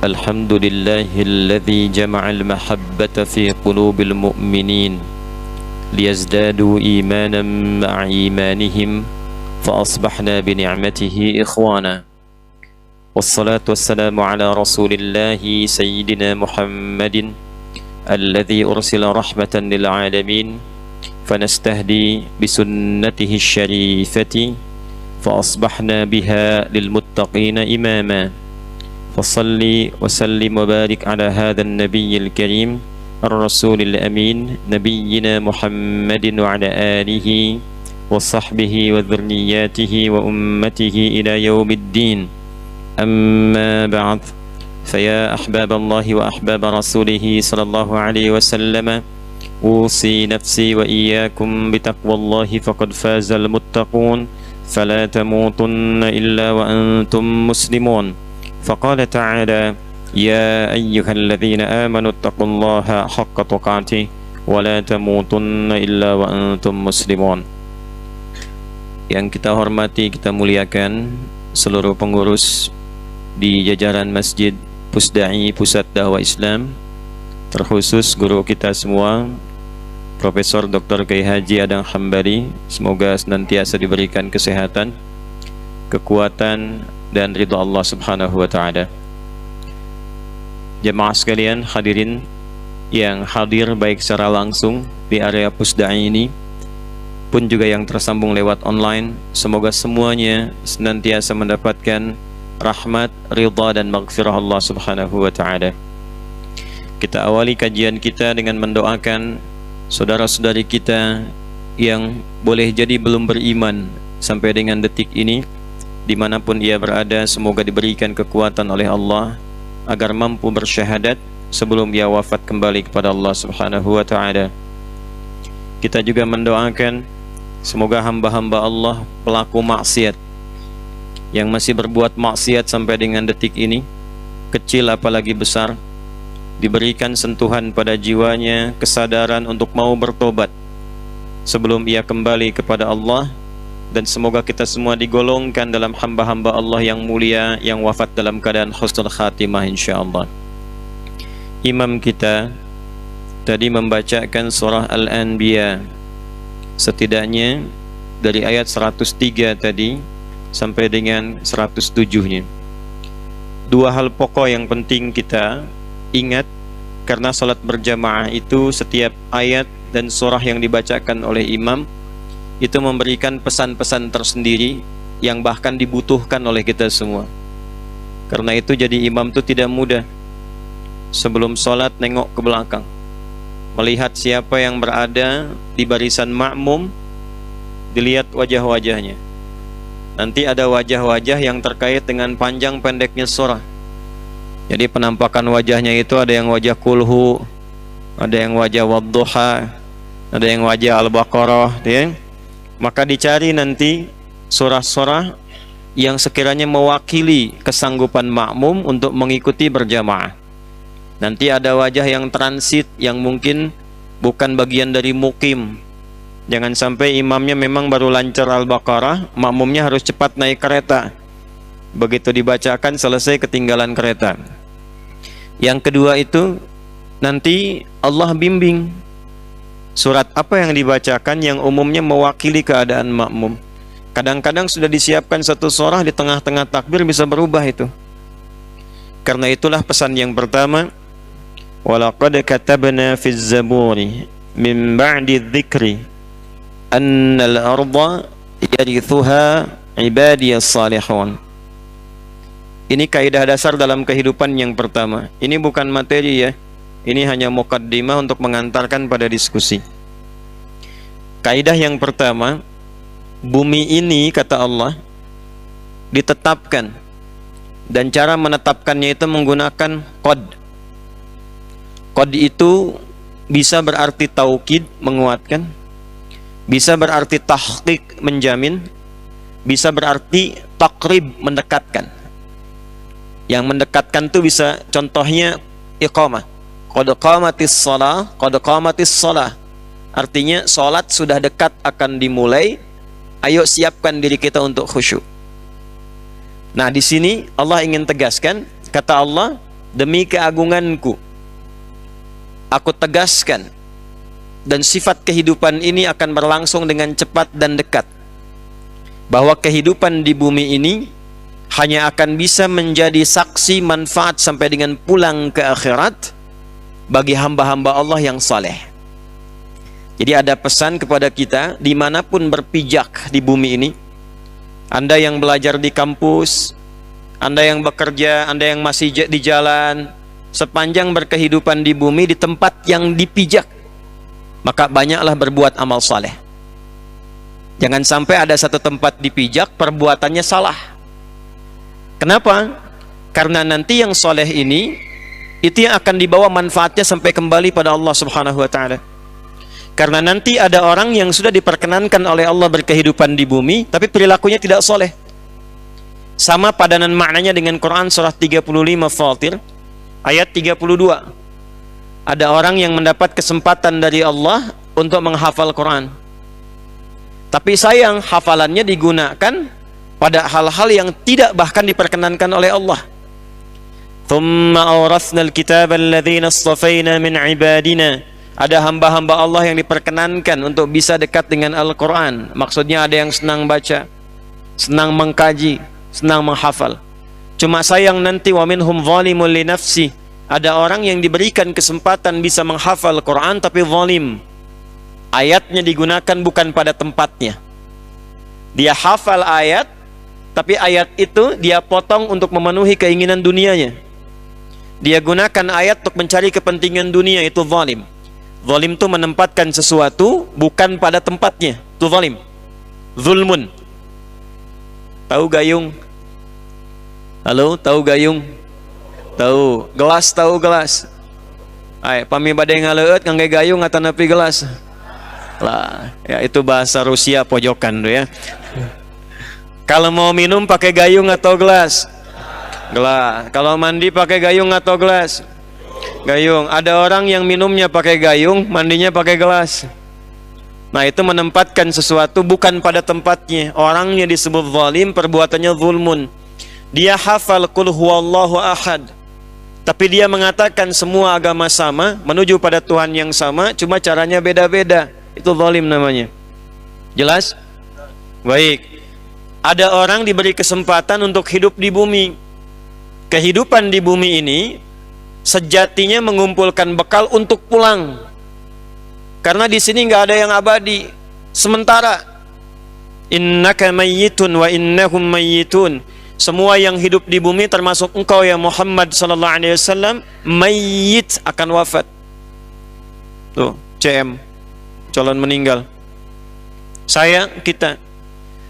الحمد لله الذي جمع المحبة في قلوب المؤمنين ليزدادوا إيمانا مع إيمانهم فأصبحنا بنعمته إخوانا والصلاة والسلام على رسول الله سيدنا محمد الذي أرسل رحمة للعالمين فنستهدي بسنته الشريفة فأصبحنا بها للمتقين إماما فصل وسلم وبارك على هذا النبي الكريم الرسول الأمين نبينا محمد وعلى آله وصحبه وذرياته وأمته إلى يوم الدين. أما بعد فيا أحباب الله وأحباب رسوله صلى الله عليه وسلم أوصي نفسي وإياكم بتقوى الله فقد فاز المتقون فلا تموتن إلا وأنتم مسلمون. فقال تعالى يا أيها الذين آمنوا اتقوا الله حق تقاته ولا تموتن إلا وأنتم مسلمون. Yang kita hormati, kita muliakan seluruh pengurus di jajaran Masjid Pusdai Pusat Dakwah Islam, terkhusus guru kita semua Profesor Dr. Kiai Haji Adang Hambali, semoga senantiasa diberikan kesehatan, kekuatan dan ridha Allah Subhanahu wa taala. Jemaah sekalian, hadirin yang hadir baik secara langsung di area Pusdai ini pun juga yang tersambung lewat online, semoga semuanya senantiasa mendapatkan rahmat, ridha dan maghfirah Allah Subhanahu wa taala. Kita awali kajian kita dengan mendoakan saudara-saudari kita yang boleh jadi belum beriman sampai dengan detik ini, dimanapun ia berada, semoga diberikan kekuatan oleh Allah agar mampu bersyahadat sebelum ia wafat kembali kepada Allah Subhanahu wa taala. Kita juga mendoakan semoga hamba-hamba Allah pelaku maksiat yang masih berbuat maksiat sampai dengan detik ini, kecil apalagi besar, diberikan sentuhan pada jiwanya, kesadaran untuk mau bertobat sebelum ia kembali kepada Allah, dan semoga kita semua digolongkan dalam hamba-hamba Allah yang mulia yang wafat dalam keadaan husnul khatimah insyaallah. Imam kita tadi membacakan surah Al-Anbiya setidaknya dari ayat 103 tadi sampai dengan 107-nya. Dua hal pokok yang penting kita ingat, karena salat berjamaah itu setiap ayat dan surah yang dibacakan oleh imam itu memberikan pesan-pesan tersendiri yang bahkan dibutuhkan oleh kita semua. Karena itu jadi imam itu tidak mudah. Sebelum salat nengok ke belakang, melihat siapa yang berada di barisan makmum, dilihat wajah-wajahnya. Nanti ada wajah-wajah yang terkait dengan panjang pendeknya surah. Jadi penampakan wajahnya itu ada yang wajah kulhu, ada yang wajah wadduha, ada yang wajah al-baqarah, ya. Maka dicari nanti surah-surah yang sekiranya mewakili kesanggupan makmum untuk mengikuti berjamaah. Nanti ada wajah yang transit, yang mungkin bukan bagian dari mukim. Jangan sampai imamnya memang baru lancar Al-Baqarah, makmumnya harus cepat naik kereta. Begitu dibacakan selesai ketinggalan kereta. Yang kedua itu nanti Allah bimbing surat apa yang dibacakan yang umumnya mewakili keadaan makmum. Kadang-kadang sudah disiapkan satu surah, di tengah-tengah takbir bisa berubah itu. Karena itulah pesan yang pertama, walaqad katabna fiz zaburi min ba'di dzikri annal arda yarithuha ibadiyas salihun. Ini kaidah dasar dalam kehidupan yang pertama. Ini bukan materi ya, ini hanya muqaddimah untuk mengantarkan pada diskusi. Kaidah yang pertama, bumi ini kata Allah ditetapkan, dan cara menetapkannya itu menggunakan qad. Qad itu bisa berarti taukid, menguatkan, bisa berarti tahqiq, menjamin, bisa berarti takrib, mendekatkan. Yang mendekatkan itu bisa contohnya iqamah. Qad qamatis shalah, qad qamatis shalah. Artinya salat sudah dekat akan dimulai. Ayo siapkan diri kita untuk khusyuk. Nah, di sini Allah ingin tegaskan, kata Allah, demi keagunganku, aku tegaskan, dan sifat kehidupan ini akan berlangsung dengan cepat dan dekat, bahwa kehidupan di bumi ini hanya akan bisa menjadi saksi manfaat sampai dengan pulang ke akhirat bagi hamba-hamba Allah yang saleh. Jadi ada pesan kepada kita dimanapun berpijak di bumi ini, Anda yang belajar di kampus, Anda yang bekerja, Anda yang masih di jalan, sepanjang berkehidupan di bumi, di tempat yang dipijak, maka banyaklah berbuat amal saleh. Jangan sampai ada satu tempat dipijak perbuatannya salah. Kenapa? Karena nanti yang soleh ini itu yang akan dibawa manfaatnya sampai kembali pada Allah Subhanahu wa ta'ala. Karena nanti ada orang yang sudah diperkenankan oleh Allah berkehidupan di bumi, tapi perilakunya tidak soleh. Sama padanan maknanya dengan Quran surah 35 Fatir ayat 32. Ada orang yang mendapat kesempatan dari Allah untuk menghafal Quran, tapi sayang hafalannya digunakan pada hal-hal yang tidak bahkan diperkenankan oleh Allah. Thumma awrathna al-kitaba alladhina istafayna min ibadina. Ada hamba-hamba Allah yang diperkenankan untuk bisa dekat dengan Al-Quran. Maksudnya ada yang senang baca, senang mengkaji, senang menghafal. Cuma sayang nanti wa minhum zalimun li nafsi. Ada orang yang diberikan kesempatan bisa menghafal Quran tapi zalim. Ayatnya digunakan bukan pada tempatnya. Dia hafal ayat, tapi ayat itu dia potong untuk memenuhi keinginan dunianya. Dia gunakan ayat untuk mencari kepentingan dunia, itu zalim. Zalim itu menempatkan sesuatu bukan pada tempatnya, itu zalim. Zulmun. Tahu gayung? Halo, tahu gayung? Tahu. Gelas, tahu gelas? Ay, pami badai ngaleut ngangge gayung atau nepi gelas? Lah, ya itu bahasa Rusia pojokan tuh ya. Kalau mau minum pakai gayung atau gelas? Gelas. Kalau mandi pakai gayung atau gelas? Gayung. Ada orang yang minumnya pakai gayung, mandinya pakai gelas. Nah, itu menempatkan sesuatu bukan pada tempatnya. Orangnya disebut zalim, perbuatannya zulmun. Dia hafal qul huwallahu ahad, tapi dia mengatakan semua agama sama, menuju pada Tuhan yang sama, cuma caranya beda-beda. Itu zalim namanya. Jelas? Baik. Ada orang diberi kesempatan untuk hidup di bumi. Kehidupan di bumi ini sejatinya mengumpulkan bekal untuk pulang. Karena di sini nggak ada yang abadi. Sementara, innaka mayyitun wa innahum mayyitun. Semua yang hidup di bumi termasuk engkau ya Muhammad sallallahu alaihi wasallam, mayyit, akan wafat. Tuh, CM, calon meninggal. Saya, kita.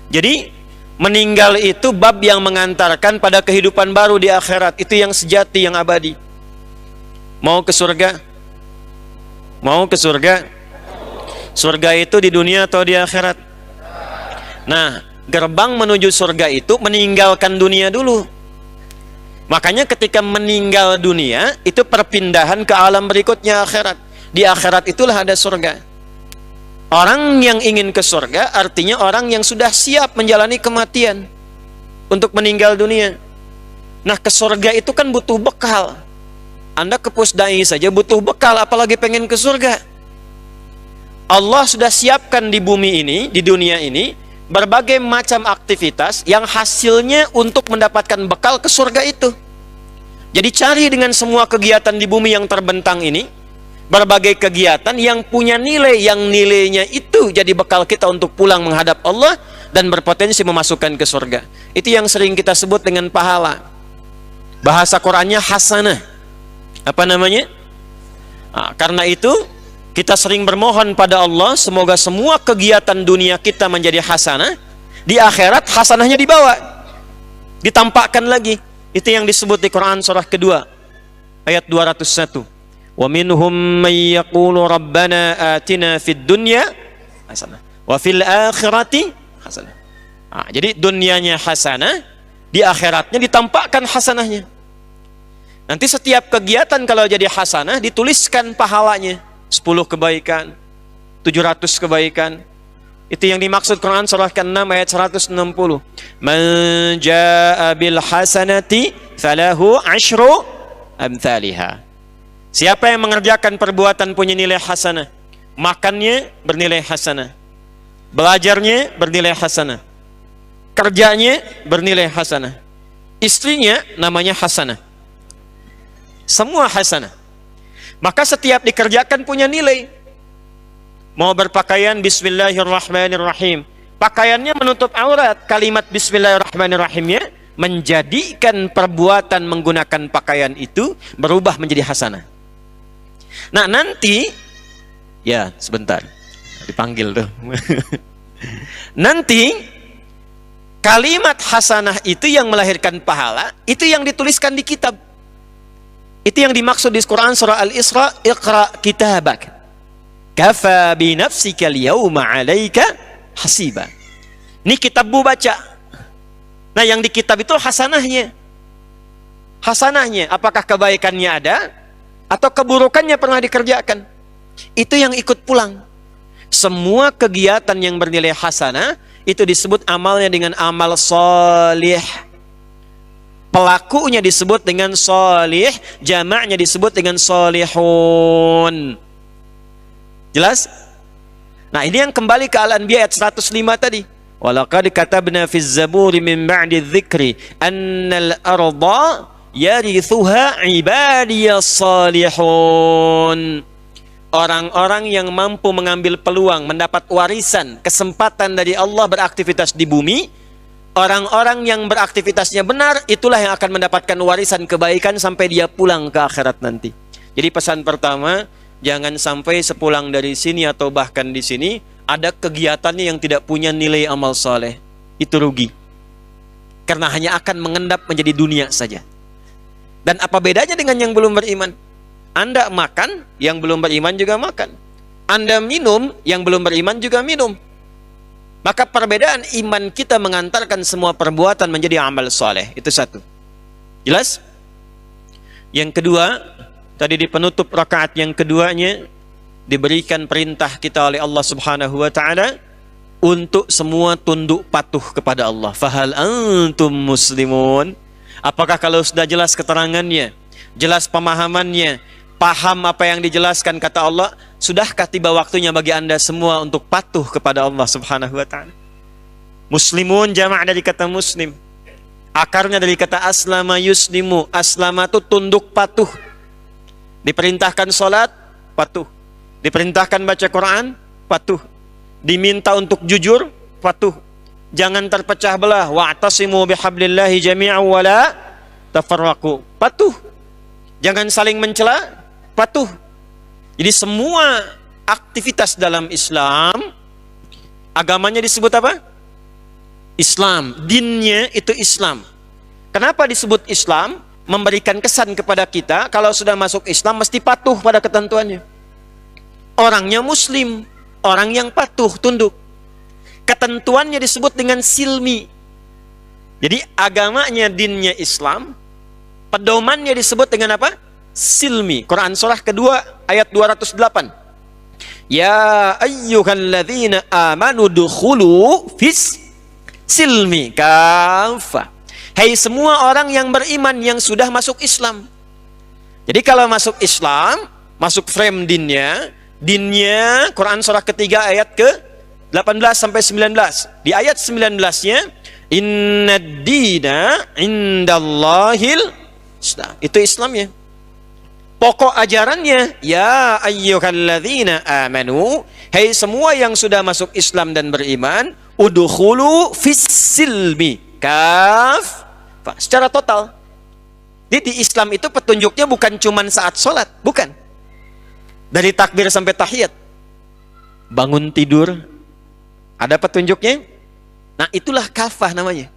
Jadi meninggal itu bab yang mengantarkan pada kehidupan baru di akhirat. Itu yang sejati, yang abadi. Mau ke surga? Mau ke surga? Surga itu di dunia atau di akhirat? Nah, gerbang menuju surga itu meninggalkan dunia dulu. Makanya ketika meninggal dunia, itu perpindahan ke alam berikutnya, akhirat. Di akhirat itulah ada surga. Orang yang ingin ke surga artinya orang yang sudah siap menjalani kematian untuk meninggal dunia. Nah, ke surga itu kan butuh bekal. Anda ke pusdai saja butuh bekal, apalagi pengen ke surga. Allah sudah siapkan di bumi ini, di dunia ini, berbagai macam aktivitas yang hasilnya untuk mendapatkan bekal ke surga itu. Jadi cari dengan semua kegiatan di bumi yang terbentang ini, berbagai kegiatan yang punya nilai, yang nilainya itu jadi bekal kita untuk pulang menghadap Allah dan berpotensi memasukkan ke surga. Itu yang sering kita sebut dengan pahala. Bahasa Qur'annya hasanah. Apa namanya? Nah, karena itu kita sering bermohon pada Allah semoga semua kegiatan dunia kita menjadi hasanah, di akhirat hasanahnya dibawa, ditampakkan lagi. Itu yang disebut di Quran surah kedua ayat 201. Wa minhum may yaqulu rabbana atina fid dunya hasanah wa fil akhirati hasanah. Nah, jadi dunianya hasanah, di akhiratnya ditampakkan hasanahnya. Nanti setiap kegiatan kalau jadi hasanah dituliskan pahalanya. 10 kebaikan, 700 kebaikan. Itu yang dimaksud Quran surah ke-6 ayat 160. Man jaa'a bil hasanati falahu 10 amthaliha. Siapa yang mengerjakan perbuatan punya nilai hasanah, makannya bernilai hasanah, belajarnya bernilai hasanah, kerjanya bernilai hasanah, istrinya namanya hasanah, semua hasanah. Maka setiap dikerjakan punya nilai. Mau berpakaian, bismillahirrahmanirrahim, pakaiannya menutup aurat, kalimat bismillahirrahmanirrahimnya menjadikan perbuatan menggunakan pakaian itu berubah menjadi hasanah. Nah nanti, ya sebentar, dipanggil tuh. Nanti kalimat hasanah itu yang melahirkan pahala, itu yang dituliskan di kitab. Itu yang dimaksud di Quran surah Al-Isra, Iqra kitabak, kafa bi nafsika al-yawma 'alaika hasiba. Ini kitabmu baca. Nah, yang di kitab itu hasanahnya. Hasanahnya, apakah kebaikannya ada atau keburukannya pernah dikerjakan? Itu yang ikut pulang. Semua kegiatan yang bernilai hasanah itu disebut amalnya dengan amal solih. Pelakunya disebut dengan solih, jamaknya disebut dengan solihun. Jelas? Nah, ini yang kembali ke Al-Anbiya ayat 105 tadi. Walaqad katabna fiz zaburi min ba'di dzikri annal arda yarithuha ibadiyas salihun. Orang-orang yang mampu mengambil peluang, mendapat warisan, kesempatan dari Allah beraktivitas di bumi, orang-orang yang beraktivitasnya benar, itulah yang akan mendapatkan warisan kebaikan sampai dia pulang ke akhirat nanti. Jadi pesan pertama, jangan sampai sepulang dari sini atau bahkan di sini ada kegiatannya yang tidak punya nilai amal soleh. Itu rugi. Karena hanya akan mengendap menjadi dunia saja. Dan apa bedanya dengan yang belum beriman? Anda makan, yang belum beriman juga makan. Anda minum, yang belum beriman juga minum. Maka perbedaan iman kita mengantarkan semua perbuatan menjadi amal soleh. Itu satu. Jelas? Yang kedua, tadi di penutup rakaat yang keduanya, diberikan perintah kita oleh Allah Subhanahu wa ta'ala untuk semua tunduk patuh kepada Allah. Fahal antum muslimun? Apakah kalau sudah jelas keterangannya, jelas pemahamannya, paham apa yang dijelaskan kata Allah, sudahkah tiba waktunya bagi Anda semua untuk patuh kepada Allah Subhanahu wa ta'ala? Muslimun jama' dari kata muslim, akarnya dari kata aslama yuslimu. Aslama itu tunduk patuh. Diperintahkan sholat, patuh. Diperintahkan baca Quran, patuh. Diminta untuk jujur, patuh. Jangan terpecah belah. Wa'tasimu bihablillahi jami'an wa la tafarraqu. Patuh. Jangan saling mencela, patuh. Jadi semua aktivitas dalam Islam, agamanya disebut apa? Islam. Dinnya itu Islam. Kenapa disebut Islam? Memberikan kesan kepada kita, kalau sudah masuk Islam mesti patuh pada ketentuannya. Orangnya muslim, orang yang patuh, tunduk. Ketentuannya disebut dengan silmi. Jadi agamanya, dinnya Islam, pedomannya disebut dengan apa? Silmi. Quran surah kedua ayat 208. Ya ayyuhalladzina amanu dukhulu fis silmi kafa. Hai semua orang yang beriman yang sudah masuk Islam. Jadi kalau masuk Islam, masuk frame dinnya Quran surah ketiga ayat ke 18 sampai 19. Di ayat 19-nya, innad dina indallahil Islam. Itu Islamnya. Pokok ajarannya, ya ayyuhalladzina amanu, hai semua yang sudah masuk Islam dan beriman, udkhulu fis silmi kaf. Secara total. Jadi di Islam itu petunjuknya bukan cuma saat sholat, bukan. Dari takbir sampai tahiyat. Bangun tidur, ada petunjuknya. Nah itulah kafah namanya.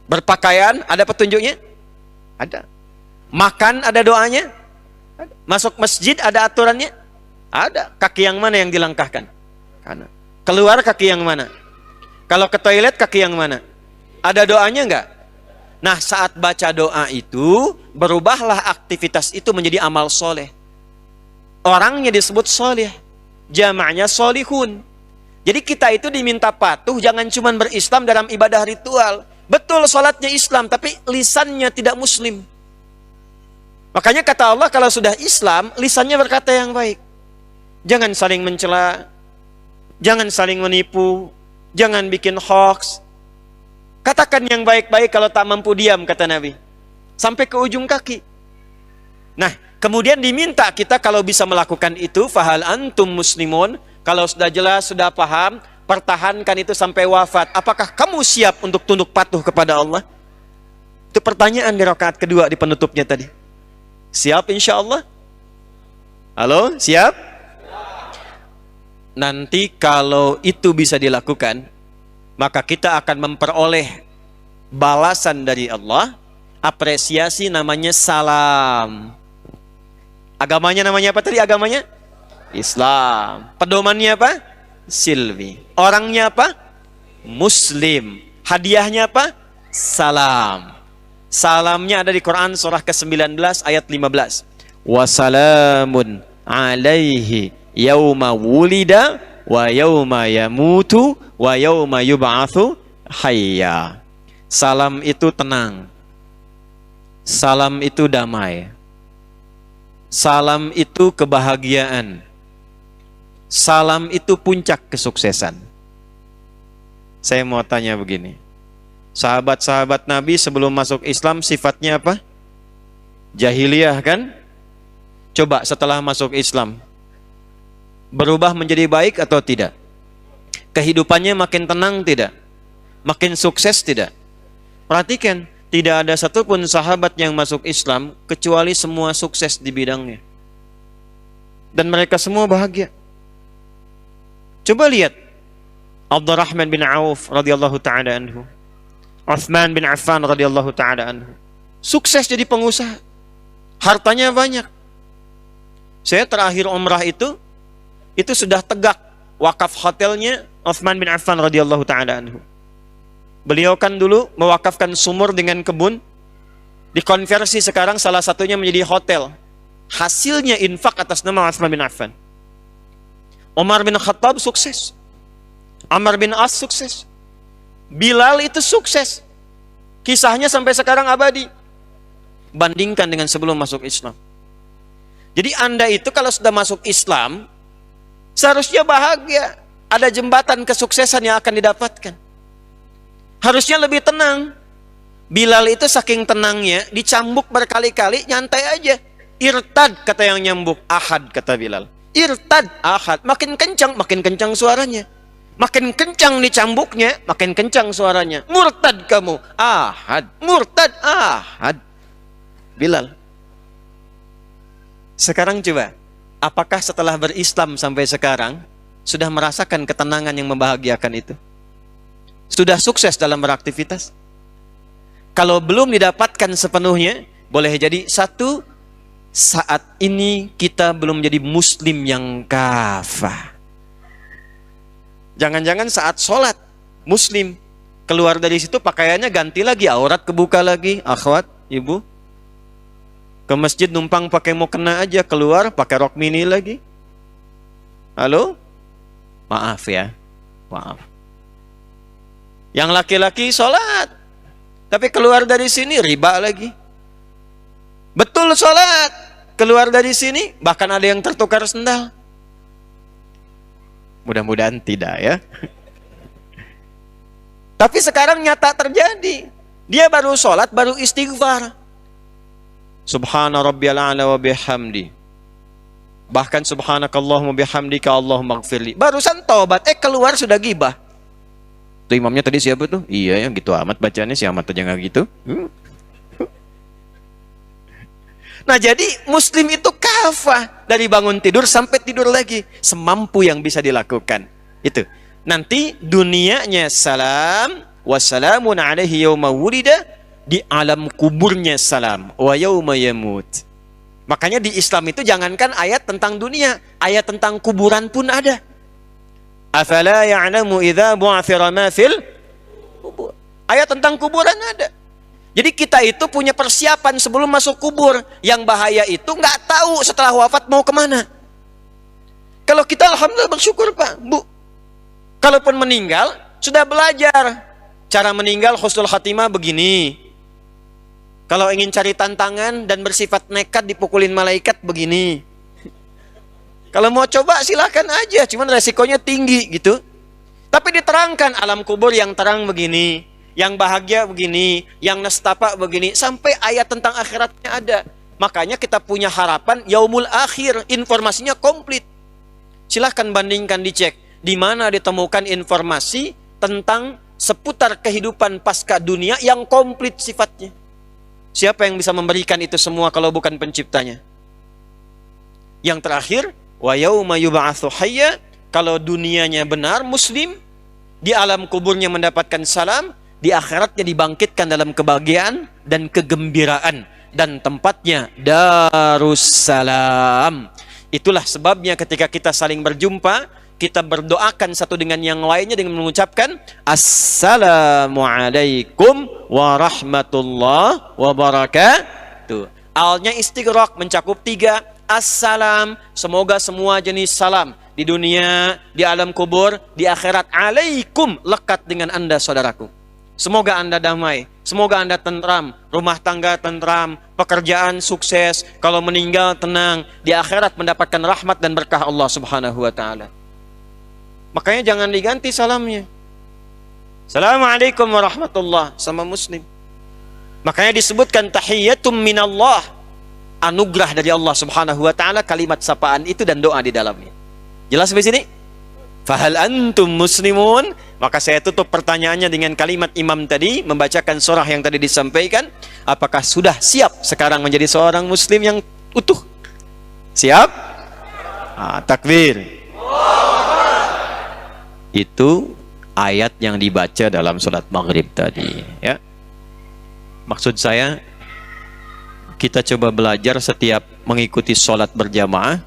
Berpakaian, ada petunjuknya? Ada. Makan, ada doanya? Ada. Masuk masjid, ada aturannya? Ada. Kaki yang mana yang dilangkahkan? Kanan. Keluar kaki yang mana? Kalau ke toilet, kaki yang mana? Ada doanya enggak? Nah saat baca doa itu, berubahlah aktivitas itu menjadi amal soleh. Orangnya disebut soleh, jamaknya solihun. Jadi kita itu diminta patuh, jangan cuma berislam dalam ibadah ritual. Betul sholatnya Islam, tapi lisannya tidak muslim. Makanya kata Allah, kalau sudah Islam, lisannya berkata yang baik. Jangan saling mencela, jangan saling menipu, jangan bikin hoax. Katakan yang baik-baik kalau tak mampu diam, kata Nabi. Sampai ke ujung kaki. Nah, kemudian diminta kita kalau bisa melakukan itu, fahal antum muslimun, kalau sudah jelas, sudah paham, pertahankan itu sampai wafat. Apakah kamu siap untuk tunduk patuh kepada Allah? Itu pertanyaan di rakaat kedua di penutupnya tadi. Siap insya Allah? Halo, siap? Nanti kalau itu bisa dilakukan, maka kita akan memperoleh balasan dari Allah, apresiasi, namanya salam. Agamanya namanya apa tadi agamanya? Islam. Pedomannya apa? Silmi. Orangnya apa? Muslim. Hadiahnya apa? Salam. Salamnya ada di Quran surah ke-19 ayat 15. Wassalamun alaihi yauma wulida wa yauma yamutu wa yauma yub'atsu hayya. Salam itu tenang. Salam itu damai. Salam itu kebahagiaan. Salam itu puncak kesuksesan. Saya mau tanya begini. Sahabat-sahabat Nabi sebelum masuk Islam sifatnya apa? Jahiliyah kan? Coba setelah masuk Islam, berubah menjadi baik atau tidak? Kehidupannya makin tenang tidak? Makin sukses tidak? Perhatikan, tidak ada satupun sahabat yang masuk Islam kecuali semua sukses di bidangnya. Dan mereka semua bahagia. Coba lihat Abdurrahman bin Auf radhiyallahu taala anhu, Utsman bin Affan radhiyallahu taala anhu. Sukses jadi pengusaha. Hartanya banyak. Saya terakhir umrah itu sudah tegak wakaf hotelnya Utsman bin Affan radhiyallahu taala anhu. Beliau kan dulu mewakafkan sumur dengan kebun, dikonversi sekarang salah satunya menjadi hotel. Hasilnya infak atas nama Utsman bin Affan. Umar bin Khattab sukses. Amr bin As sukses. Bilal itu sukses. Kisahnya sampai sekarang abadi. Bandingkan dengan sebelum masuk Islam. Jadi Anda itu kalau sudah masuk Islam, seharusnya bahagia. Ada jembatan kesuksesan yang akan didapatkan. Harusnya lebih tenang. Bilal itu saking tenangnya, dicambuk berkali-kali, nyantai aja. Irtad kata yang nyambuk, ahad kata Bilal. Irtad, ahad. Makin kencang suaranya. Makin kencang dicambuknya, makin kencang suaranya. Murtad kamu, ahad. Murtad, ahad. Bilal. Sekarang coba, apakah setelah berislam sampai sekarang sudah merasakan ketenangan yang membahagiakan itu? Sudah sukses dalam beraktivitas? Kalau belum didapatkan sepenuhnya, boleh jadi satu, saat ini kita belum jadi muslim yang kafah. Jangan-jangan saat sholat muslim, keluar dari situ pakaiannya ganti lagi, aurat kebuka lagi. Akhwat, ibu, ke masjid numpang pakai mukena aja, keluar pakai rok mini lagi. Halo? Maaf ya, maaf. Yang laki-laki sholat, tapi keluar dari sini riba lagi. Betul sholat, keluar dari sini bahkan ada yang tertukar sendal. Mudah-mudahan tidak ya. Tapi sekarang nyata terjadi. Dia baru sholat, baru istighfar. Subhana rabbiyal a'la wa bihamdi. Bahkan subhanakallahumma bihamdika Allahumma gfirli. Barusan taubat, keluar sudah gibah. Tuh imamnya tadi siapa tuh? Iya yang gitu amat bacanya, si amat aja nggak gitu. Nah jadi muslim itu kafah dari bangun tidur sampai tidur lagi, semampu yang bisa dilakukan. Itu. Nanti dunianya salam, wassalamun alaihi yauma wulida, di alam kuburnya salam, wa yauma yamut. Makanya di Islam itu jangankan ayat tentang dunia, ayat tentang kuburan pun ada. Afala ya'lamu idza bu'athira ma fil kubur. Ayat tentang kuburan ada. Jadi kita itu punya persiapan sebelum masuk kubur. Yang bahaya itu nggak tahu setelah wafat mau kemana. Kalau kita alhamdulillah bersyukur Pak, Bu. Kalaupun meninggal, sudah belajar. Cara meninggal husnul khatimah begini. Kalau ingin cari tantangan dan bersifat nekat dipukulin malaikat begini. Kalau mau coba silahkan aja, cuman resikonya tinggi gitu. Tapi diterangkan alam kubur yang terang begini, yang bahagia begini, yang nestapa begini, sampai ayat tentang akhiratnya ada. Makanya kita punya harapan yaumul akhir, informasinya komplit. Silahkan bandingkan, dicek di mana ditemukan informasi tentang seputar kehidupan pasca dunia yang komplit sifatnya. Siapa yang bisa memberikan itu semua kalau bukan penciptanya? Yang terakhir, wa yauma yub'atsu hayya, kalau dunianya benar muslim, di alam kuburnya mendapatkan salam, di akhiratnya dibangkitkan dalam kebahagiaan dan kegembiraan, dan tempatnya Darussalam. Itulah sebabnya ketika kita saling berjumpa, kita berdoakan satu dengan yang lainnya dengan mengucapkan Assalamualaikum warahmatullahi wabarakatuh. Alnya istighraq, mencakup 3. Assalam, semoga semua jenis salam di dunia, di alam kubur, di akhirat. Alaikum, lekat dengan Anda saudaraku. Semoga Anda damai, semoga Anda tentram, rumah tangga tentram, pekerjaan sukses, kalau meninggal tenang, di akhirat mendapatkan rahmat dan berkah Allah Subhanahu wa taala. Makanya jangan diganti salamnya. Assalamualaikum warahmatullah sama muslim. Makanya disebutkan tahiyyatum minallah, anugerah dari Allah Subhanahu wa taala, kalimat sapaan itu dan doa di dalamnya. Jelas sampai sini? Fahal antum muslimun? Maka saya tutup pertanyaannya dengan kalimat imam tadi, membacakan surah yang tadi disampaikan. Apakah sudah siap sekarang menjadi seorang muslim yang utuh? Siap? Takbir. Itu ayat yang dibaca dalam sholat maghrib tadi, ya. Maksud saya, kita coba belajar setiap mengikuti sholat berjamaah,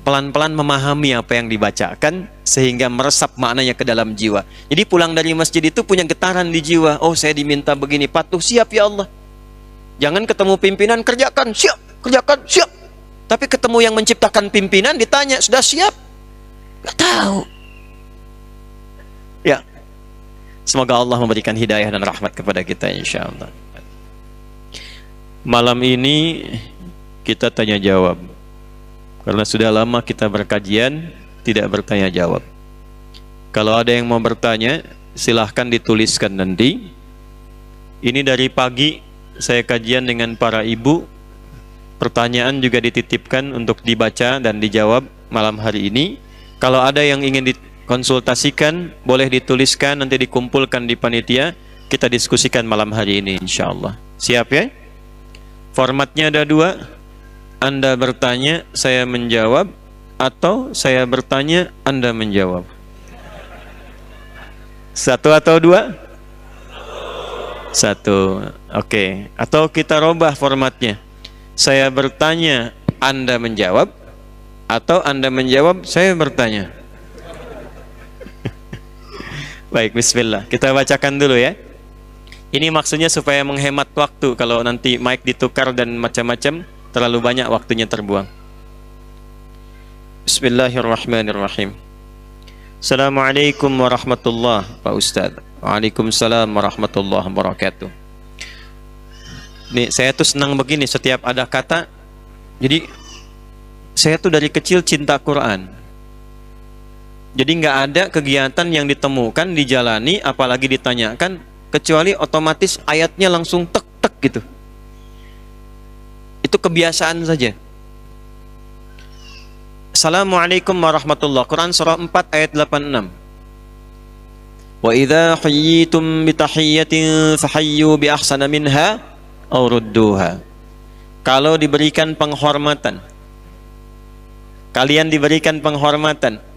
pelan-pelan memahami apa yang dibacakan sehingga meresap maknanya ke dalam jiwa. Jadi pulang dari masjid itu punya getaran di jiwa. Oh, saya diminta begini, patuh, siap ya Allah. Jangan ketemu pimpinan, kerjakan, siap, kerjakan, siap. Tapi ketemu yang menciptakan pimpinan, ditanya, sudah siap? Gak tahu. Ya, semoga Allah memberikan hidayah dan rahmat kepada kita insyaallah. Malam ini kita tanya jawab, karena sudah lama kita berkajian tidak bertanya jawab. Kalau ada yang mau bertanya, silahkan dituliskan nanti. Ini dari pagi saya kajian dengan para ibu. Pertanyaan juga dititipkan untuk dibaca dan dijawab malam hari ini. Kalau ada yang ingin konsultasikan, boleh dituliskan, nanti dikumpulkan di panitia, kita diskusikan malam hari ini insyaallah. Siap ya? Formatnya ada 2. Anda bertanya, saya menjawab, atau saya bertanya, Anda menjawab. 1 atau 2? 1. Oke. Atau kita robah formatnya. Saya bertanya, Anda menjawab, atau Anda menjawab, saya bertanya. Baik, bismillah. Kita bacakan dulu ya. Ini maksudnya supaya menghemat waktu. Kalau nanti mic ditukar dan macam-macam, terlalu banyak waktunya terbuang. Bismillahirrahmanirrahim. Assalamualaikum warahmatullahi wabarakatuh, Pak Ustadz. Waalaikumsalam warahmatullahi wabarakatuh. Nih, saya tuh senang begini setiap ada kata. Jadi, saya tuh dari kecil cinta Quran. Jadi nggak ada kegiatan yang ditemukan, dijalani, apalagi ditanyakan, kecuali otomatis ayatnya langsung tek-tek gitu. Itu kebiasaan saja. Assalamualaikum warahmatullahi wabarakatuh. Quran surah 4 ayat 86. Wa idza hayyitum bi tahiyyatin fahayyu bi ahsana minha aw rudduha. Kalau diberikan penghormatan, kalian diberikan penghormatan.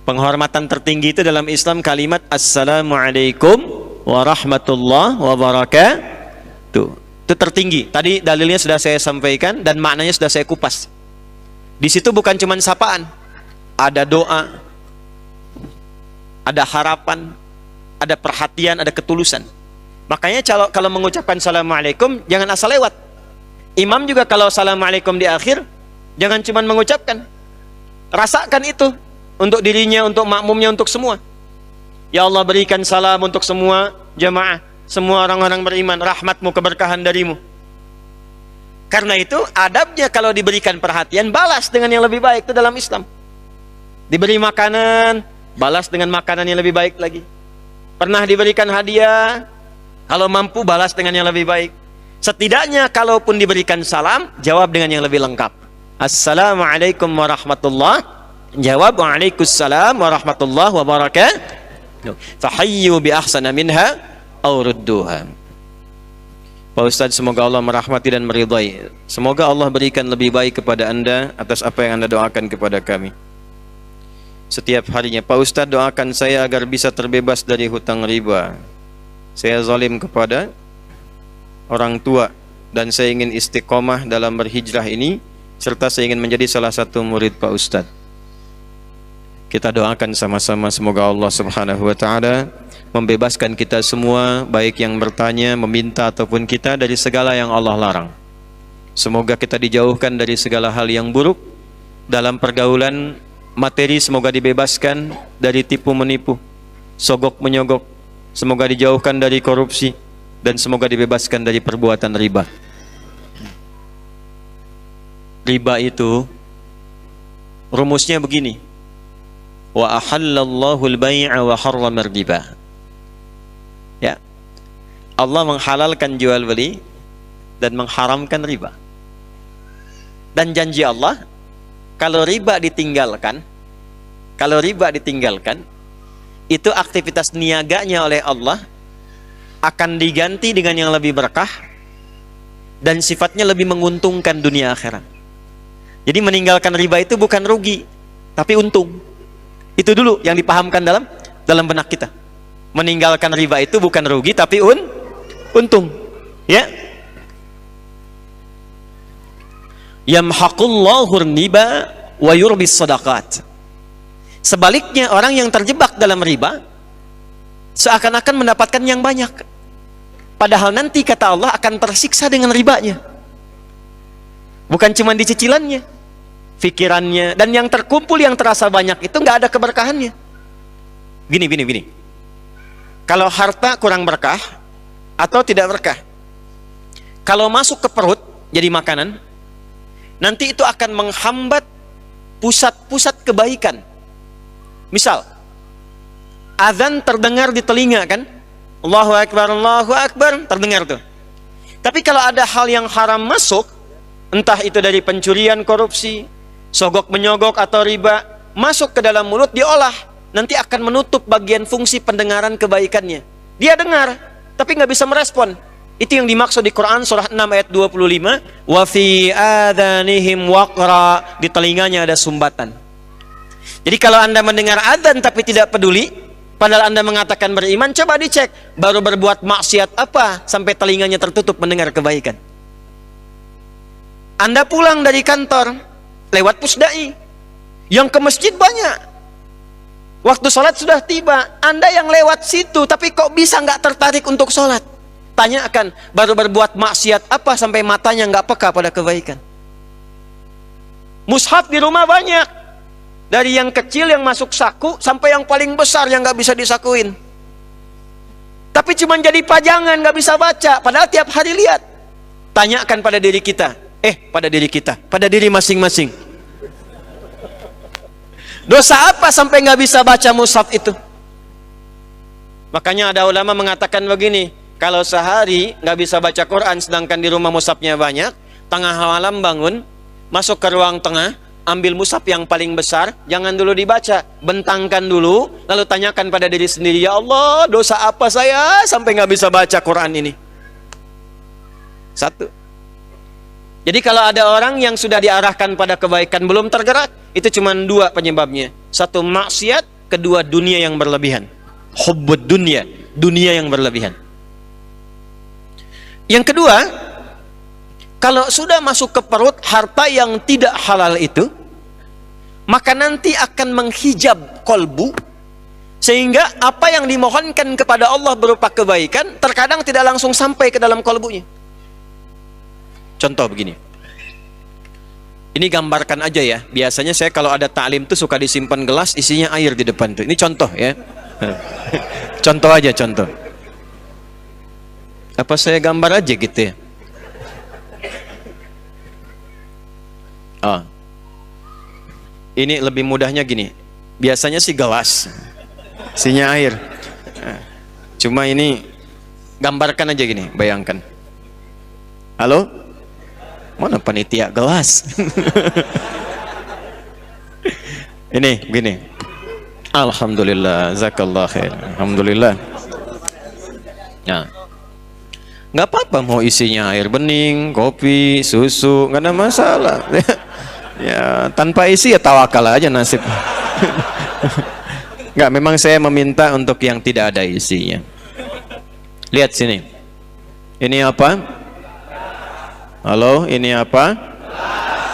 Penghormatan tertinggi itu dalam Islam kalimat Assalamualaikum warahmatullahi wabarakatuh. Itu tertinggi. Tadi dalilnya sudah saya sampaikan dan maknanya sudah saya kupas. Di situ bukan cuma sapaan, ada doa, ada harapan, ada perhatian, ada ketulusan. Makanya kalau mengucapkan Assalamualaikum jangan asal lewat. Imam juga kalau Assalamualaikum di akhir jangan cuma mengucapkan, rasakan itu. Untuk dirinya, untuk makmumnya, untuk semua. Ya Allah, berikan salam untuk semua jamaah. semua orang-orang beriman, rahmatmu, keberkahan darimu. Karena itu adabnya kalau diberikan perhatian, balas dengan yang lebih baik. Itu dalam Islam. Diberi makanan, balas dengan makanan yang lebih baik lagi. Pernah diberikan hadiah, kalau mampu balas dengan yang lebih baik. Setidaknya kalaupun diberikan salam, jawab dengan yang lebih lengkap. Assalamualaikum warahmatullahi. Jawab waalaikumsalam warahmatullahi wabarakatuh. Fahayyu bi ahsana minha aw rudduha. Pak Ustadz, semoga Allah merahmati dan meridai. Semoga Allah berikan lebih baik kepada Anda atas apa yang Anda doakan kepada kami setiap harinya. Pak Ustadz, doakan saya agar bisa terbebas dari hutang riba. Saya zalim kepada orang tua dan saya ingin istiqomah dalam berhijrah ini, serta saya ingin menjadi salah satu murid Pak Ustadz. Kita doakan sama-sama semoga Allah Subhanahu wa taala membebaskan kita semua, baik yang bertanya, meminta ataupun kita, dari segala yang Allah larang. Semoga kita dijauhkan dari segala hal yang buruk dalam pergaulan materi. Semoga dibebaskan dari tipu menipu, sogok menyogok. Semoga dijauhkan dari korupsi dan semoga dibebaskan dari perbuatan riba. Riba itu rumusnya begini: wa ahallallahu al-bai'a wa harrama ar-riba. Ya, Allah menghalalkan jual beli dan mengharamkan riba. Dan janji Allah, kalau riba ditinggalkan, itu aktivitas niaganya oleh Allah akan diganti dengan yang lebih berkah dan sifatnya lebih menguntungkan dunia akhirat. Jadi meninggalkan riba itu bukan rugi, tapi untung. Itu dulu yang dipahamkan dalam benak kita. Meninggalkan riba itu bukan rugi, tapi untung. Ya. Yamhaqullahu riba wa yurbis shadaqat. Sebaliknya, orang yang terjebak dalam riba seakan-akan mendapatkan yang banyak, padahal nanti kata Allah akan tersiksa dengan ribanya. Bukan cuma di cicilannya, fikirannya, dan yang terkumpul yang terasa banyak itu nggak ada keberkahannya. Gini. Kalau harta kurang berkah atau tidak berkah, kalau masuk ke perut jadi makanan, nanti itu akan menghambat pusat-pusat kebaikan. Misal, azan terdengar di telinga kan? Allahu Akbar, terdengar tuh. Tapi kalau ada hal yang haram masuk, entah itu dari pencurian, korupsi, sogok menyogok atau riba, masuk ke dalam mulut, diolah, nanti akan menutup bagian fungsi pendengaran kebaikannya. Dia dengar, tapi nggak bisa merespon. Itu yang dimaksud di Quran surah 6 ayat 25, wa fi adhanihim waqra, di telinganya ada sumbatan. Jadi kalau Anda mendengar adzan tapi tidak peduli, padahal Anda mengatakan beriman, coba dicek, baru berbuat maksiat apa sampai telinganya tertutup mendengar kebaikan. Anda pulang dari kantor lewat pusdai, yang ke masjid banyak, waktu sholat sudah tiba, Anda yang lewat situ tapi kok bisa nggak tertarik untuk sholat? Tanyakan, baru berbuat maksiat apa sampai matanya nggak peka pada kebaikan? Mushaf di rumah banyak, dari yang kecil yang masuk saku sampai yang paling besar yang nggak bisa disakuin, tapi cuma jadi pajangan, nggak bisa baca, padahal tiap hari lihat. Tanyakan pada diri kita, pada diri masing-masing, dosa apa sampai nggak bisa baca mushaf itu? Makanya ada ulama mengatakan begini, kalau sehari nggak bisa baca Quran sedangkan di rumah mushafnya banyak, tengah malam bangun, masuk ke ruang tengah, ambil mushaf yang paling besar, jangan dulu dibaca, bentangkan dulu, lalu tanyakan pada diri sendiri, ya Allah, dosa apa saya sampai nggak bisa baca Quran ini? Satu. Jadi kalau ada orang yang sudah diarahkan pada kebaikan belum tergerak, itu cuma dua penyebabnya. Satu maksiat, kedua dunia yang berlebihan. Hubbud dunia, dunia yang berlebihan. Yang kedua, kalau sudah masuk ke perut harta yang tidak halal itu, maka nanti akan menghijab kolbu, sehingga apa yang dimohonkan kepada Allah berupa kebaikan terkadang tidak langsung sampai ke dalam kolbunya. Contoh begini, ini gambarkan aja ya. Biasanya saya kalau ada taklim tuh suka disimpan gelas isinya air di depan tuh. Ini contoh ya. Contoh aja, contoh. Apa saya gambar aja gitu ya? Oh. Ini lebih mudahnya gini. Biasanya sih gelas, isinya air. Cuma ini gambarkan aja gini, bayangkan. Halo? Mana panitia gelas? Ini gini. Alhamdulillah, zakallah khair. Alhamdulillah. Nah, nggak apa-apa mau isinya air bening, kopi, susu, nggak ada masalah. Ya tanpa isi ya tawakal aja nasib. Nggak, memang saya meminta untuk yang tidak ada isinya. Lihat sini. Ini apa? Halo, ini apa?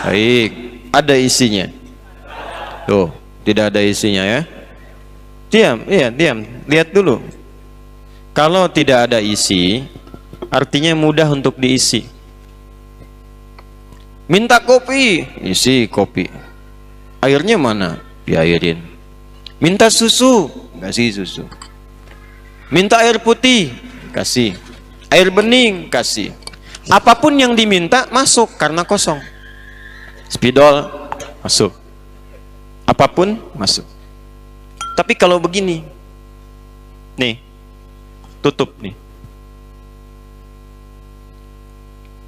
Baik, ada isinya. Tuh, tidak ada isinya ya. Diam, iya diam. Lihat dulu. Kalau tidak ada isi, artinya mudah untuk diisi. Minta kopi, isi kopi. Airnya mana? Diairin. Minta susu, kasih susu. Minta air putih, kasih. Air bening, kasih. Apapun yang diminta masuk karena kosong. Spidol masuk. Apapun masuk. Tapi kalau begini, nih, tutup nih.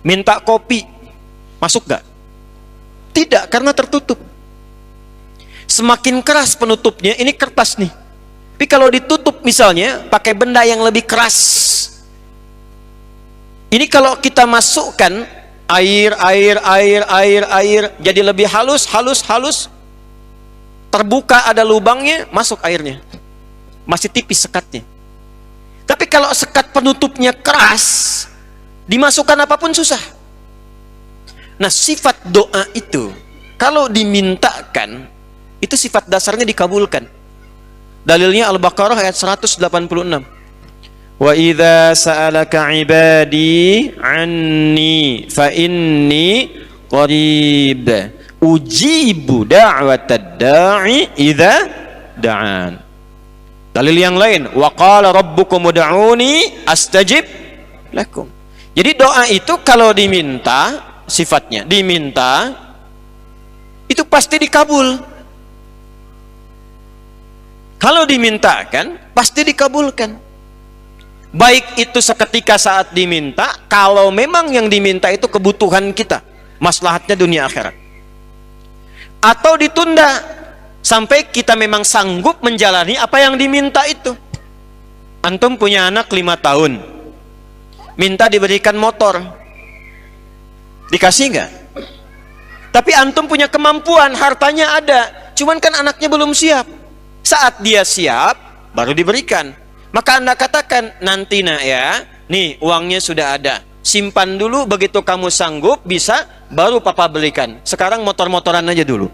Minta kopi, masuk gak? Tidak, karena tertutup. Semakin keras penutupnya, ini kertas nih. Tapi kalau ditutup misalnya pakai benda yang lebih keras, ini kalau kita masukkan air, jadi lebih halus, terbuka ada lubangnya, masuk airnya. Masih tipis sekatnya. Tapi kalau sekat penutupnya keras, dimasukkan apapun susah. Nah, sifat doa itu kalau dimintakan, itu sifat dasarnya dikabulkan. Dalilnya Al-Baqarah ayat 186. Wa idza sa'alaka 'ibadi 'anni fa inni qarib ujibu da'watad da'i idza da'an. Dalil yang lain, wa qala rabbukum ud'uni astajib lakum. Jadi doa itu kalau diminta, sifatnya diminta itu pasti dikabul. Kalau dimintakan pasti dikabulkan. Baik itu seketika saat diminta, kalau memang yang diminta itu kebutuhan kita, maslahatnya dunia akhirat. Atau ditunda sampai kita memang sanggup menjalani apa yang diminta itu. Antum punya anak 5 tahun, minta diberikan motor, dikasih nggak? Tapi antum punya kemampuan, hartanya ada, cuman kan anaknya belum siap. Saat dia siap, baru diberikan. Maka Anda katakan, nanti nak ya, nih uangnya sudah ada, simpan dulu, begitu kamu sanggup, bisa, baru papa belikan. Sekarang motor-motoran aja dulu.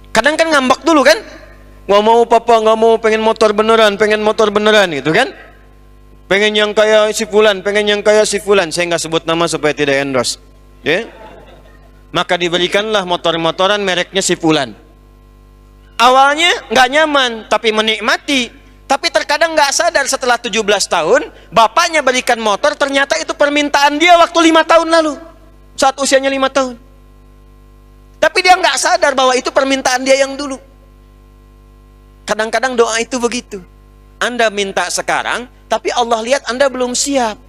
Kadang kan ngambek dulu kan, nggak mau papa, nggak mau, pengen motor beneran gitu kan. Pengen yang kayak si fulan, saya nggak sebut nama supaya tidak endorse ya. Maka diberikanlah motor-motoran mereknya si fulan. Awalnya nggak nyaman, tapi menikmati. Tapi terkadang nggak sadar setelah 17 tahun, bapaknya berikan motor, ternyata itu permintaan dia waktu 5 tahun lalu, saat usianya 5 tahun. Tapi dia nggak sadar bahwa itu permintaan dia yang dulu. Kadang-kadang doa itu begitu. Anda minta sekarang, tapi Allah lihat Anda belum siap.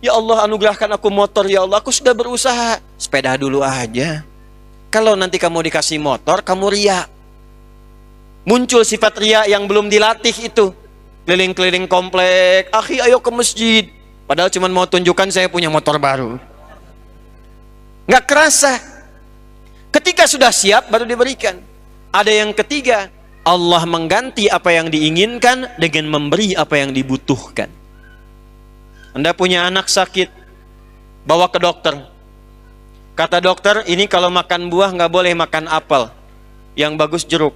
Ya Allah, anugerahkan aku motor, ya Allah, aku sudah berusaha. Sepeda dulu aja. Kalau nanti kamu dikasih motor, kamu riya. Muncul sifat riya yang belum dilatih itu. Keliling-keliling komplek, akhi ayo ke masjid. Padahal cuma mau tunjukkan saya punya motor baru. Nggak kerasa. Ketika sudah siap, baru diberikan. Ada yang ketiga, Allah mengganti apa yang diinginkan dengan memberi apa yang dibutuhkan. Anda punya anak sakit, bawa ke dokter. Kata dokter, ini kalau makan buah nggak boleh makan apel, yang bagus jeruk.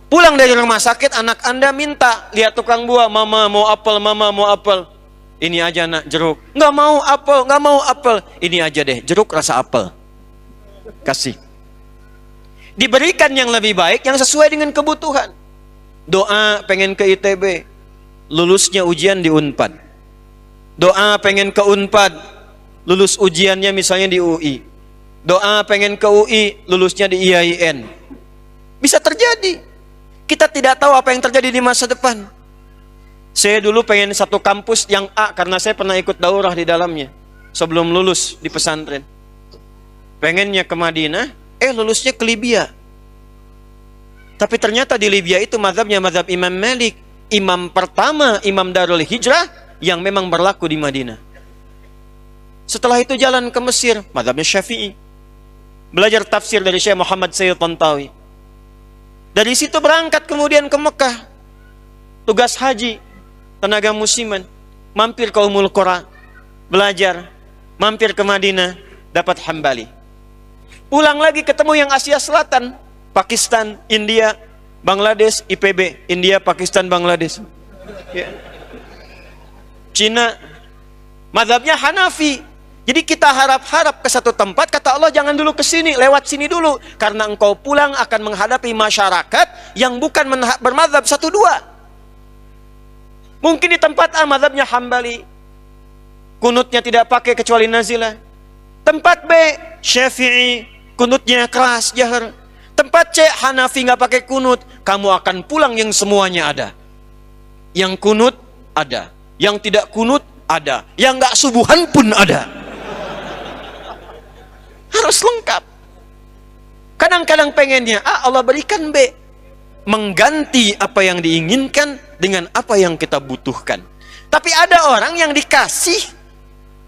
Pulang dari rumah sakit, anak Anda minta, lihat tukang buah, mama mau apel. Ini aja nak, jeruk. Nggak mau apel. Ini aja deh, jeruk rasa apel. Kasih. Diberikan yang lebih baik, yang sesuai dengan kebutuhan. Doa pengen ke ITB, lulusnya ujian di Unpad. Doa pengen ke Unpad, lulus ujiannya misalnya di UI. Doa pengen ke UI, lulusnya di IAIN. Bisa terjadi. Kita tidak tahu apa yang terjadi di masa depan. Saya dulu pengen satu kampus yang A karena saya pernah ikut daurah di dalamnya sebelum lulus di pesantren. Pengennya ke Madinah, lulusnya ke Libya. Tapi ternyata di Libya itu mazhabnya mazhab Imam Malik, imam pertama, imam Darul Hijrah yang memang berlaku di Madinah. Setelah itu jalan ke Mesir, mazhabnya Syafi'i. Belajar tafsir dari Syekh Muhammad Sayyid Tantawi. Dari situ berangkat kemudian ke Mekah. Tugas haji, tenaga musiman, mampir ke Ummul Qura, belajar, mampir ke Madinah, dapat Hambali. Pulang lagi ketemu yang Asia Selatan, Pakistan, India, Bangladesh, IPB, India, Pakistan, Bangladesh. Ya. Cina, mazhabnya Hanafi. Jadi kita harap-harap ke satu tempat, kata Allah jangan dulu ke sini, lewat sini dulu. Karena engkau pulang akan menghadapi masyarakat yang bukan bermazhab 1-2. Mungkin di tempat A mazhabnya Hambali, kunutnya tidak pakai kecuali nazilah. Tempat B Syafi'i, kunutnya keras, jahar. Tempat C Hanafi nggak pakai kunut. Kamu akan pulang yang semuanya ada. Yang kunut ada, yang tidak kunut ada, yang nggak subuhan pun ada. Harus lengkap. Kadang-kadang pengennya A, Allah berikan B, mengganti apa yang diinginkan dengan apa yang kita butuhkan. Tapi ada orang yang dikasih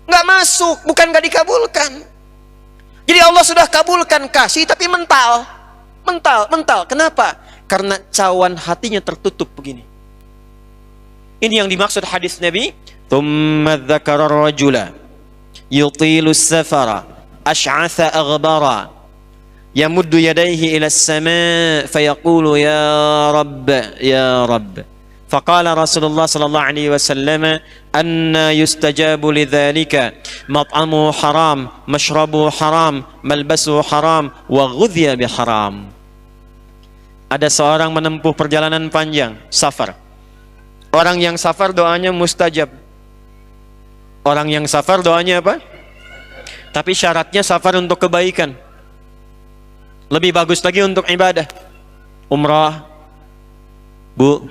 nggak masuk, bukan nggak dikabulkan. Jadi Allah sudah kabulkan kasih, tapi mental. Kenapa? Karena cawan hatinya tertutup begini. Ini yang dimaksud hadis Nabi. Thumma dzakara ar-rajula yutilu as-safara ash'atha aghbara yamuddu yadayhi ila as-sama' fayaqulu ya rabb. Faqala Rasulullah sallallahu alaihi wasallam anna yustajabu lidzalika mat'amu haram mashrabu haram malbasu haram wa ghudhiya biharam. Ada seorang menempuh perjalanan panjang, safar. Orang yang safar doanya mustajab. Orang yang safar doanya apa? Tapi syaratnya safar untuk kebaikan. Lebih bagus lagi untuk ibadah. Umrah. Bu.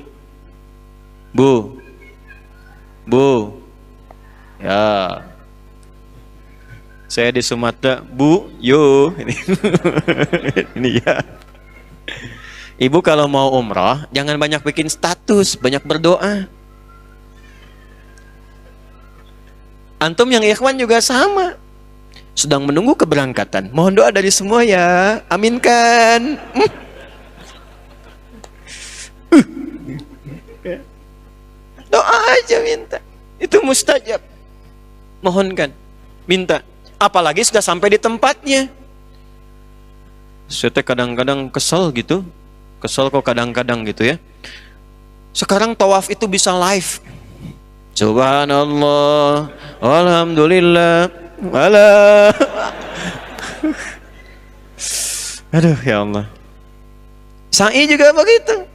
Ya. Saya di Sumatera, Bu, yo. Ini ya. Ibu kalau mau umrah, jangan banyak bikin status, banyak berdoa. Antum yang ikhwan juga sama. Sedang menunggu keberangkatan. Mohon doa dari semua ya. Aminkan. Doa aja minta. Itu mustajab. Mohonkan. Minta. Apalagi sudah sampai di tempatnya. Saya kadang-kadang kesel gitu. Kesel kok kadang-kadang gitu ya. Sekarang tawaf itu bisa live. Subhanallah, alhamdulillah, wala. Aduh ya Allah. Sa'i juga begitu.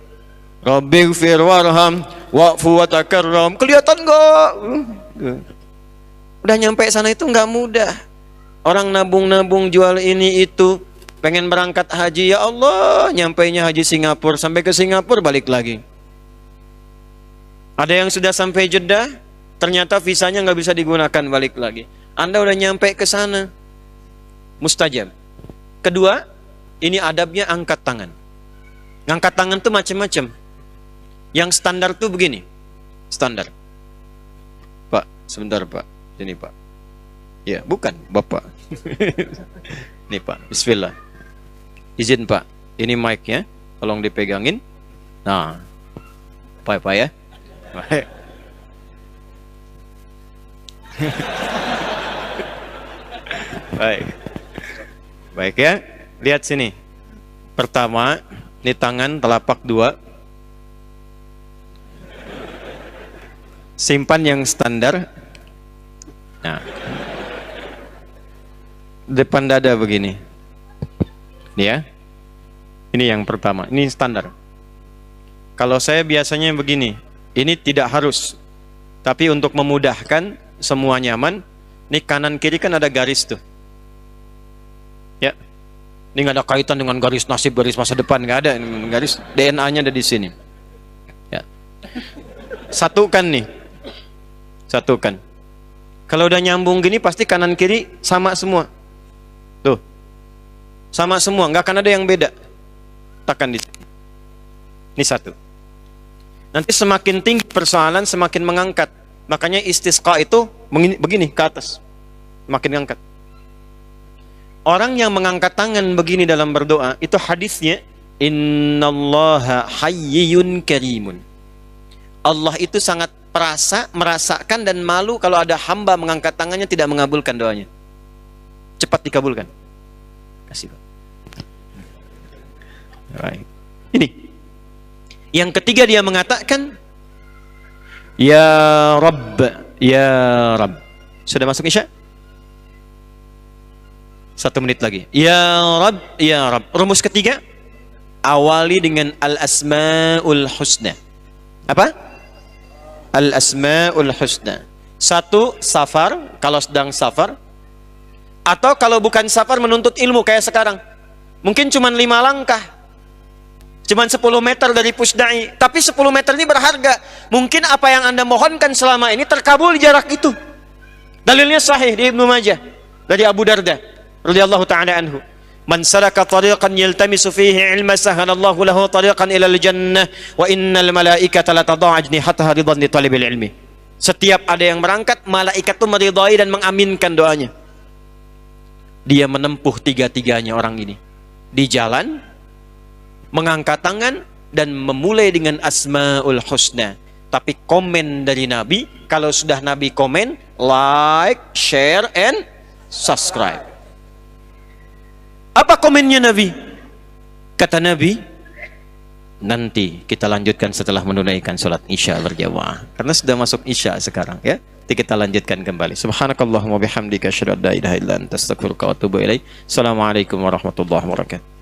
Rabbighfir warham wa'fu wa takarram. Kelihatan enggak? Udah nyampe sana itu enggak mudah. Orang nabung-nabung jual ini itu, pengen berangkat haji, ya Allah, nyampainya haji Singapura, sampai ke Singapura balik lagi. Ada yang sudah sampai Jeddah, ternyata visanya nggak bisa digunakan, balik lagi. Anda udah nyampe ke sana, mustajab. Kedua, ini adabnya angkat tangan. Angkat tangan tuh macam-macam. Yang standar tuh begini, standar. Pak, sebentar Pak, sini Pak. Ya, bukan Bapak. Nih Pak, Bismillah. Izin Pak, ini mic-nya, tolong dipegangin. Nah, Pak ya. Baik ya. Lihat sini. Pertama, ini tangan telapak 2. Simpan yang standar. Nah. Depan dada begini. Ini ya. Ini yang pertama. Ini standar. Kalau saya biasanya begini. Ini tidak harus. Tapi untuk memudahkan semua nyaman, nih kanan kiri kan ada garis tuh. Ya. Ini nggak ada kaitan dengan garis nasib, garis masa depan, nggak ada. Garis DNA-nya ada di sini. Ya. Satukan nih. Satukan. Kalau udah nyambung gini pasti kanan kiri sama semua. Tuh. Sama semua, nggak akan ada yang beda. Tekan di sini. Ini satu. Nanti semakin tinggi persoalan semakin mengangkat. Makanya istisqa itu begini ke atas. Makin ngangkat. Orang yang mengangkat tangan begini dalam berdoa, itu hadisnya innallaha hayyun karimun. Allah itu sangat merasakan dan malu kalau ada hamba mengangkat tangannya tidak mengabulkan doanya. Cepat dikabulkan. Kasih Pak. Right. Ini. Yang ketiga dia mengatakan ya Rabb, ya Rabb. Sudah masuk Isya? 1 menit lagi. Ya Rabb, ya Rabb. Rumus ketiga, awali dengan al-asmaul husna. Apa? Al-asmaul husna. 1, safar, kalau sedang safar. Atau kalau bukan safar menuntut ilmu kayak sekarang. Mungkin cuma 5 langkah. Cuma 10 meter dari Pusdai. Tapi 10 meter ini berharga. Mungkin apa yang Anda mohonkan selama ini terkabul di jarak itu. Dalilnya sahih di Ibnu Majah. Dari Abu Darda radhiyallahu ta'ala anhu. Man salaka tariqan yaltamisu fihi ilma sahalallahu lahu tariqan ilal jannah. Wa innal malaikata latadau ajnihataha ridhan li talibil ilmi. Setiap ada yang berangkat, malaikat itu meridai dan mengaminkan doanya. Dia menempuh tiga-tiganya orang ini. Di jalan, mengangkat tangan dan memulai dengan asmaul husna. Tapi komen dari Nabi, kalau sudah Nabi komen, like, share, and subscribe. Apa komennya Nabi? Kata Nabi, nanti kita lanjutkan setelah menunaikan sholat Isya berjamaah. Karena sudah masuk Isya sekarang ya. Nanti kita lanjutkan kembali. Subhanakallahumma bihamdika asyhadu an la ilaha illa anta astaghfiruka wa atubu ilaik. Assalamualaikum warahmatullahi wabarakatuh.